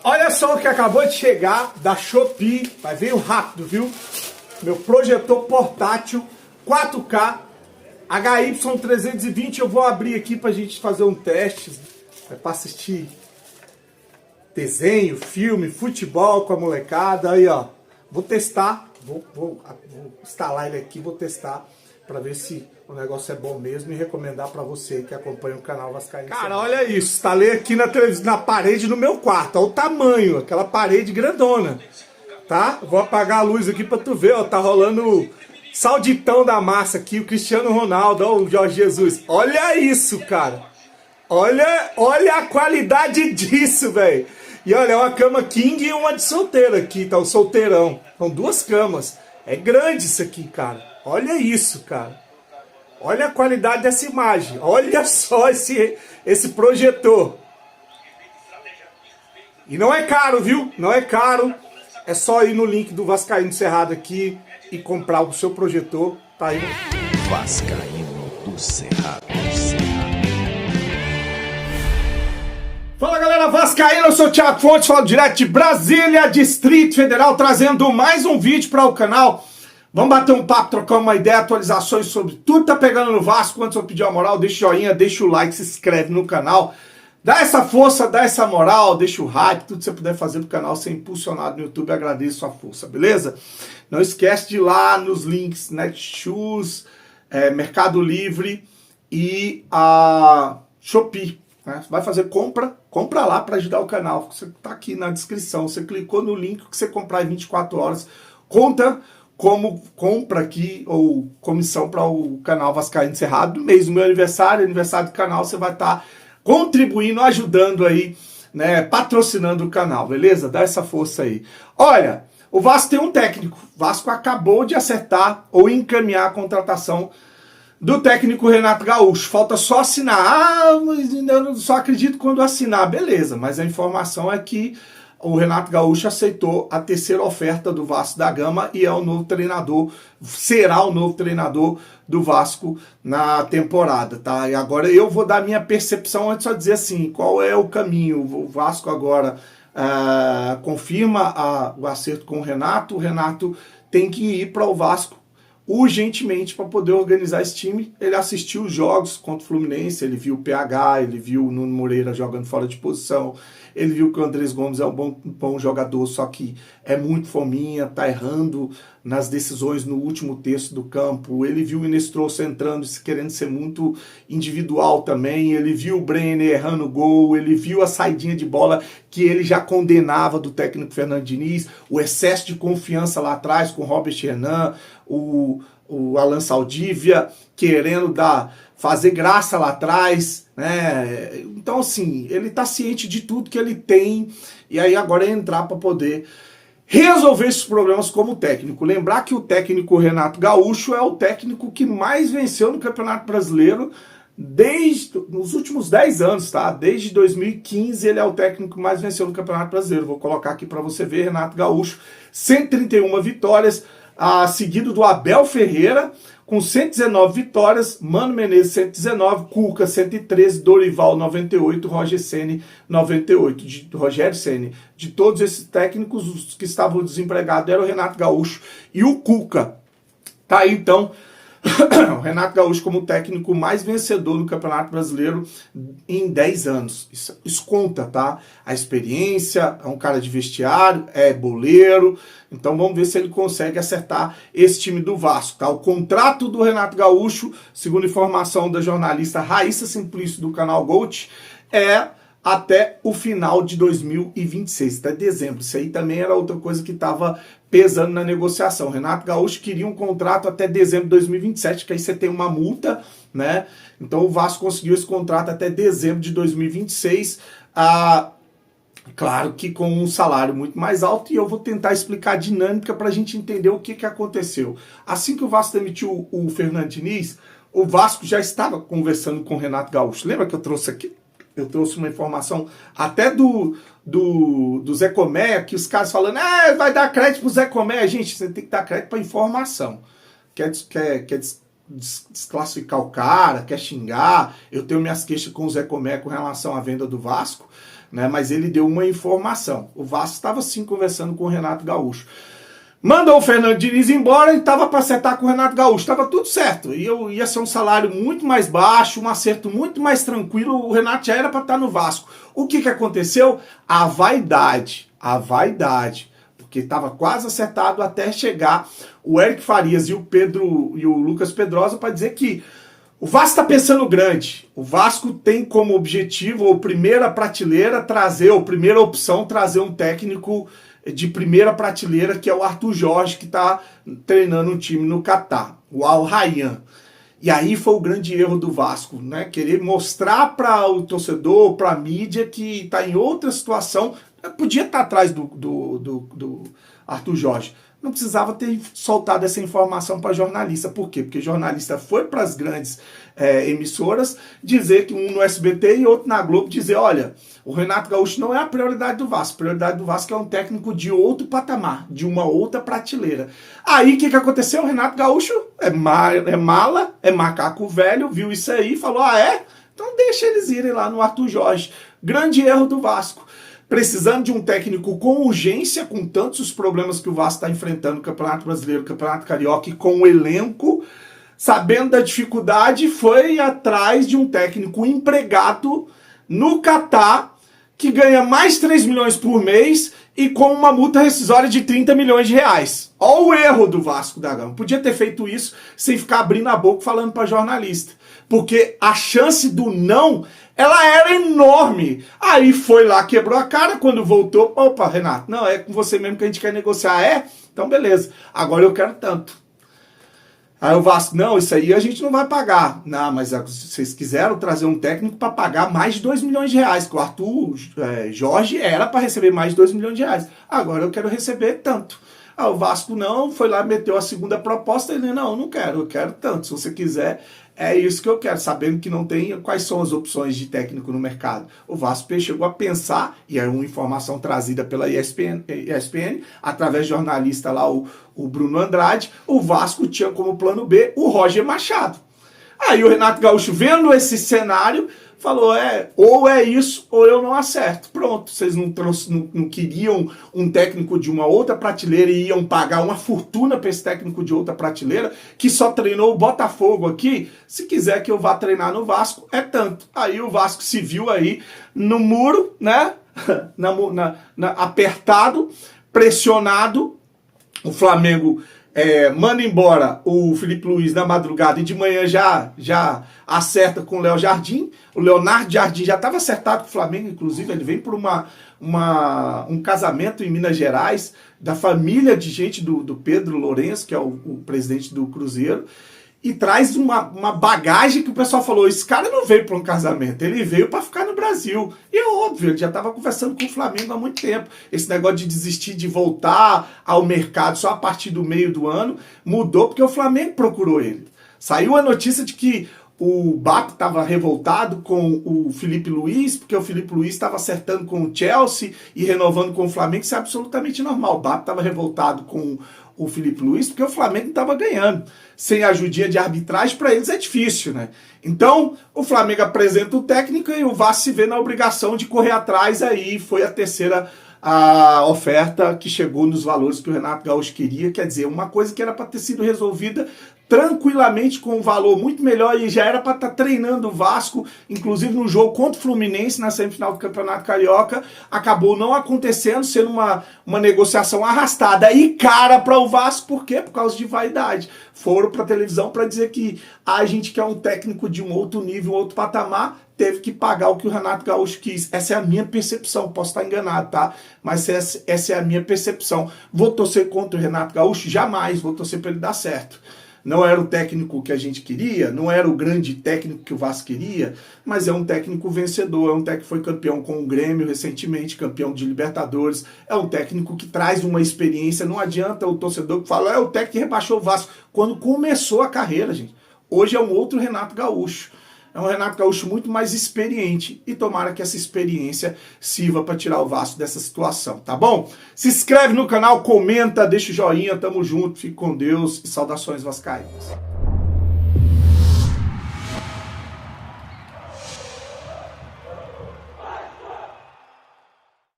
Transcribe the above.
Olha só o que acabou de chegar da Shopee, mas veio rápido, viu? Meu projetor portátil 4K HY320. Eu vou abrir aqui pra gente fazer um teste, para assistir desenho, filme, futebol com a molecada. Aí, ó, vou testar, vou instalar ele aqui, vou testar para ver se o negócio é bom mesmo e recomendar para você que acompanha o canal Vascaíno. Cara, olha isso, instalei aqui na televisão, na parede do meu quarto, olha o tamanho, aquela parede grandona, tá? Vou apagar a luz aqui para tu ver, ó, tá rolando sauditão da massa aqui, o Cristiano Ronaldo, ó, o Jorge Jesus. Olha isso, cara. Olha a qualidade disso, velho. E olha, é uma cama king e uma de solteiro aqui, tá? O solteirão. São duas camas. É grande isso aqui, cara. Olha isso, cara. Olha a qualidade dessa imagem. Olha só esse projetor. E não é caro, viu? Não é caro. É só ir no link do Vascaíno Cerrado aqui e comprar o seu projetor. Tá aí. Vascaíno do Cerrado. Fala, galera vascaína, eu sou o Thiago Fontes, falo direto de Brasília, Distrito Federal, trazendo mais um vídeo para o canal. Vamos bater um papo, trocar uma ideia, atualizações sobre tudo que tá pegando no Vasco. Antes eu pedir a moral, deixa o joinha, deixa o like, se inscreve no canal. Dá essa força, dá essa moral, deixa o hype, tudo que você puder fazer pro canal ser impulsionado no YouTube, agradeço a força, beleza? Não esquece de ir lá nos links Netshoes, Mercado Livre e a Shopee. Vai fazer compra lá para ajudar o canal. Você tá aqui na descrição. Você clicou no link que você comprar em 24 horas. Conta como compra aqui ou comissão para o canal Vascaíno Cerrado. No mês do meu aniversário do canal, você vai estar contribuindo, ajudando aí, né, patrocinando o canal, beleza? Dá essa força aí. Olha, o Vasco tem um técnico. O Vasco acabou de acertar ou encaminhar a contratação do técnico Renato Gaúcho. Falta só assinar. Ah, mas eu só acredito quando assinar. Beleza, mas a informação é que o Renato Gaúcho aceitou a terceira oferta do Vasco da Gama e é o novo treinador, será o novo treinador do Vasco na temporada, tá? E agora eu vou dar minha percepção antes de dizer assim, qual é o caminho. O Vasco agora confirma o acerto com o Renato tem que ir para o Vasco urgentemente para poder organizar esse time. Ele assistiu os jogos contra o Fluminense, ele viu o PH, ele viu o Nuno Moreira jogando fora de posição, ele viu que o Andrés Gomes é um bom jogador, só que é muito fominha, tá errando nas decisões no último terço do campo. Ele viu o Inestrosa entrando, querendo ser muito individual também, ele viu o Brenner errando o gol, ele viu a saidinha de bola que ele já condenava do técnico Fernando Diniz, o excesso de confiança lá atrás com o Robert Renan, o Alan Saldívia querendo fazer graça lá atrás, né? Então, assim, ele tá ciente de tudo que ele tem e aí agora é entrar para poder resolver esses problemas como técnico. Lembrar que o técnico Renato Gaúcho é o técnico que mais venceu no Campeonato Brasileiro nos últimos 10 anos, tá? Desde 2015 ele é o técnico que mais venceu no Campeonato Brasileiro. Vou colocar aqui para você ver, Renato Gaúcho, 131 vitórias, seguido do Abel Ferreira, com 119 vitórias, Mano Menezes 119, Cuca 113, Dorival 98, Rogério Ceni 98, Rogério Ceni. De todos esses técnicos, os que estavam desempregados eram o Renato Gaúcho e o Cuca. Tá aí então o Renato Gaúcho como técnico mais vencedor no Campeonato Brasileiro em 10 anos. Isso conta, tá? A experiência, é um cara de vestiário, é boleiro. Então vamos ver se ele consegue acertar esse time do Vasco, tá? O contrato do Renato Gaúcho, segundo informação da jornalista Raíssa Simplício do canal Gold, é até o final de 2026, até dezembro. Isso aí também era outra coisa que estava pesando na negociação. Renato Gaúcho queria um contrato até dezembro de 2027, que aí você tem uma multa, né? Então o Vasco conseguiu esse contrato até dezembro de 2026, claro que com um salário muito mais alto, e eu vou tentar explicar a dinâmica para a gente entender o que aconteceu. Assim que o Vasco demitiu o Fernando Diniz, o Vasco já estava conversando com o Renato Gaúcho. Lembra que eu trouxe aqui? Eu trouxe uma informação até do Zé Comé, que os caras falando, vai dar crédito pro Zé Comé. Gente, você tem que dar crédito para informação. Quer desclassificar o cara, quer xingar. Eu tenho minhas queixas com o Zé Comé com relação à venda do Vasco. né? Mas ele deu uma informação. O Vasco estava sim conversando com o Renato Gaúcho. Mandou o Fernando Diniz embora e estava para acertar com o Renato Gaúcho. Estava tudo certo. Ia ser um salário muito mais baixo, um acerto muito mais tranquilo. O Renato já era para estar no Vasco. O que aconteceu? A vaidade. Porque estava quase acertado até chegar o Eric Farias e o Lucas Pedrosa para dizer que o Vasco está pensando grande. O Vasco tem como objetivo, ou primeira prateleira, primeira opção, trazer um técnico de primeira prateleira, que é o Arthur Jorge, que está treinando um time no Catar, o Al Rayyan. E aí foi o grande erro do Vasco, né? Querer mostrar para o torcedor, para a mídia, que está em outra situação. Podia estar atrás do Arthur Jorge. Não precisava ter soltado essa informação para jornalista. Por quê? Porque jornalista foi para as grandes emissoras dizer que um no SBT e outro na Globo dizer, olha, o Renato Gaúcho não é a prioridade do Vasco. A prioridade do Vasco é um técnico de outro patamar, de uma outra prateleira. Aí o que aconteceu? O Renato Gaúcho é mala, é macaco velho, viu isso aí e falou, então deixa eles irem lá no Arthur Jorge. Grande erro do Vasco. Precisando de um técnico com urgência, com tantos os problemas que o Vasco está enfrentando no Campeonato Brasileiro, Campeonato Carioca, e com o elenco, sabendo da dificuldade, foi atrás de um técnico empregado no Catar, que ganha mais 3 milhões por mês e com uma multa rescisória de 30 milhões de reais. Olha o erro do Vasco da Gama. Podia ter feito isso sem ficar abrindo a boca falando para jornalista. Porque a chance do não, ela era enorme. Aí foi lá, quebrou a cara, quando voltou, opa, Renato, não, é com você mesmo que a gente quer negociar. Então beleza, agora eu quero tanto. Aí o Vasco, não, isso aí a gente não vai pagar. Não, mas vocês quiseram trazer um técnico para pagar mais de 2 milhões de reais, que o Arthur Jorge era para receber mais de 2 milhões de reais. Agora eu quero receber tanto. Aí o Vasco não, foi lá, meteu a segunda proposta, ele, não quero, eu quero tanto. Se você quiser, é isso que eu quero, sabendo que não tem quais são as opções de técnico no mercado. O Vasco chegou a pensar, e é uma informação trazida pela ESPN através do jornalista lá, o Bruno Andrade, o Vasco tinha como plano B o Roger Machado. Aí o Renato Gaúcho, vendo esse cenário, falou, ou é isso, ou eu não acerto. Pronto, vocês não queriam um técnico de uma outra prateleira e iam pagar uma fortuna para esse técnico de outra prateleira, que só treinou o Botafogo aqui, se quiser que eu vá treinar no Vasco, é tanto. Aí o Vasco se viu aí no muro, né, apertado, pressionado, o Flamengo manda embora o Felipe Luiz na madrugada e de manhã já acerta com o Léo Jardim. O Leonardo Jardim já estava acertado com o Flamengo, inclusive, ele vem por um casamento em Minas Gerais, da família de gente do Pedro Lourenço, que é o presidente do Cruzeiro, e traz uma bagagem que o pessoal falou, esse cara não veio para um casamento, ele veio para ficar no Brasil. E é óbvio, ele já estava conversando com o Flamengo há muito tempo. Esse negócio de desistir de voltar ao mercado só a partir do meio do ano, mudou porque o Flamengo procurou ele. Saiu a notícia de que o BAP estava revoltado com o Felipe Luiz, porque o Felipe Luiz estava acertando com o Chelsea e renovando com o Flamengo, isso é absolutamente normal. O BAP estava revoltado com o Felipe Luiz, porque o Flamengo estava ganhando. Sem a ajudinha de arbitragem, para eles é difícil, né? Então, o Flamengo apresenta o técnico e o Vasco se vê na obrigação de correr atrás, aí foi a terceira oferta que chegou nos valores que o Renato Gaúcho queria, quer dizer, uma coisa que era para ter sido resolvida tranquilamente com um valor muito melhor e já era para estar treinando o Vasco, inclusive no jogo contra o Fluminense na semifinal do Campeonato Carioca, acabou não acontecendo, sendo uma negociação arrastada e cara para o Vasco. Por quê? Por causa de vaidade. Foram para a televisão para dizer que a gente quer um técnico de um outro nível, um outro patamar, teve que pagar o que o Renato Gaúcho quis. Essa é a minha percepção, posso estar enganado, tá? Mas essa é a minha percepção. Vou torcer contra o Renato Gaúcho? Jamais, vou torcer para ele dar certo. Não era o técnico que a gente queria, não era o grande técnico que o Vasco queria, mas é um técnico vencedor, é um técnico que foi campeão com o Grêmio recentemente, campeão de Libertadores, é um técnico que traz uma experiência. Não adianta o torcedor que fala, o técnico que rebaixou o Vasco, quando começou a carreira, gente. Hoje é um outro Renato Gaúcho. É um Renato Gaúcho muito mais experiente e tomara que essa experiência sirva para tirar o Vasco dessa situação, tá bom? Se inscreve no canal, comenta, deixa o joinha, tamo junto, fique com Deus e saudações vascaínas.